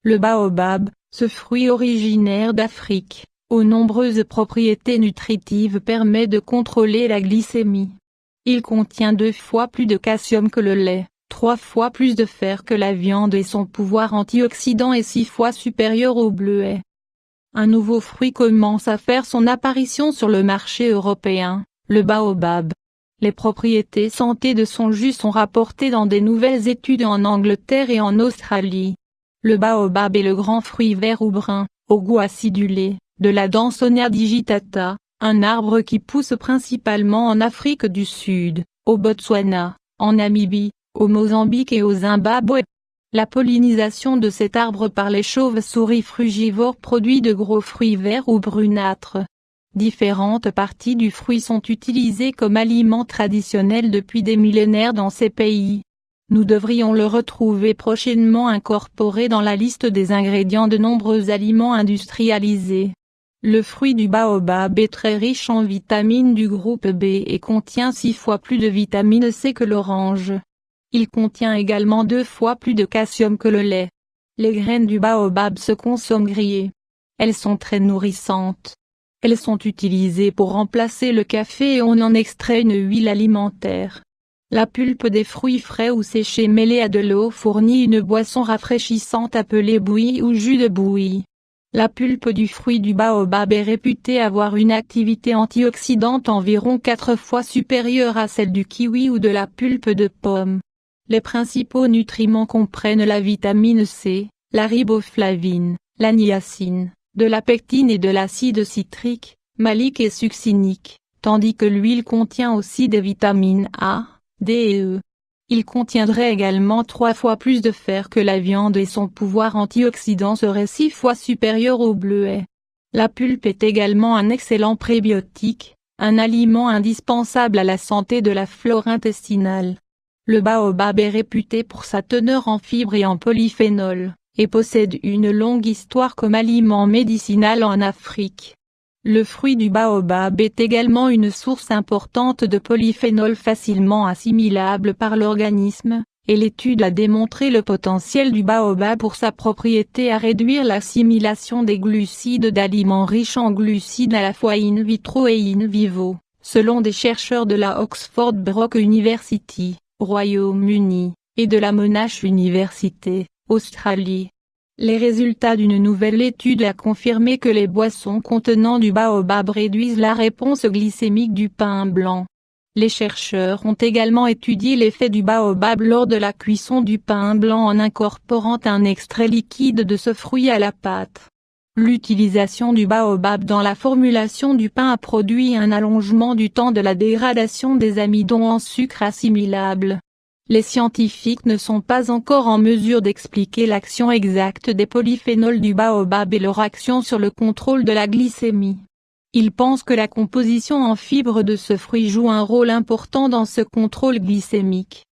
Le baobab, ce fruit originaire d'Afrique, aux nombreuses propriétés nutritives permet de contrôler la glycémie. Il contient 2 fois plus de calcium que le lait, 3 fois plus de fer que la viande et son pouvoir antioxydant est 6 fois supérieur au bleuet. Un nouveau fruit commence à faire son apparition sur le marché européen, le baobab. Les propriétés santé de son jus sont rapportées dans des nouvelles études en Angleterre et en Australie. Le baobab est le grand fruit vert ou brun, au goût acidulé, de la Dansonia digitata, un arbre qui pousse principalement en Afrique du Sud, au Botswana, en Namibie, au Mozambique et au Zimbabwe. La pollinisation de cet arbre par les chauves-souris frugivores produit de gros fruits verts ou brunâtres. Différentes parties du fruit sont utilisées comme aliment traditionnel depuis des millénaires dans ces pays. Nous devrions le retrouver prochainement incorporé dans la liste des ingrédients de nombreux aliments industrialisés. Le fruit du baobab est très riche en vitamines du groupe B et contient 6 fois plus de vitamine C que l'orange. Il contient également 2 fois plus de calcium que le lait. Les graines du baobab se consomment grillées. Elles sont très nourrissantes. Elles sont utilisées pour remplacer le café et on en extrait une huile alimentaire. La pulpe des fruits frais ou séchés mêlée à de l'eau fournit une boisson rafraîchissante appelée bouillie ou jus de bouillie. La pulpe du fruit du baobab est réputée avoir une activité antioxydante environ 4 fois supérieure à celle du kiwi ou de la pulpe de pomme. Les principaux nutriments comprennent la vitamine C, la riboflavine, la niacine, de la pectine et de l'acide citrique, malique et succinique, tandis que l'huile contient aussi des vitamines A, D et E. Il contiendrait également 3 fois plus de fer que la viande et son pouvoir antioxydant serait 6 fois supérieur au bleuet. La pulpe est également un excellent prébiotique, un aliment indispensable à la santé de la flore intestinale. Le baobab est réputé pour sa teneur en fibres et en polyphénols, et possède une longue histoire comme aliment médicinal en Afrique. Le fruit du baobab est également une source importante de polyphénols facilement assimilables par l'organisme, et l'étude a démontré le potentiel du baobab pour sa propriété à réduire l'assimilation des glucides d'aliments riches en glucides à la fois in vitro et in vivo, selon des chercheurs de la Oxford Brock University, Royaume-Uni, et de la Monash University, Australie. Les résultats d'une nouvelle étude a confirmé que les boissons contenant du baobab réduisent la réponse glycémique du pain blanc. Les chercheurs ont également étudié l'effet du baobab lors de la cuisson du pain blanc en incorporant un extrait liquide de ce fruit à la pâte. L'utilisation du baobab dans la formulation du pain a produit un allongement du temps de la dégradation des amidons en sucre assimilables. Les scientifiques ne sont pas encore en mesure d'expliquer l'action exacte des polyphénols du baobab et leur action sur le contrôle de la glycémie. Ils pensent que la composition en fibres de ce fruit joue un rôle important dans ce contrôle glycémique.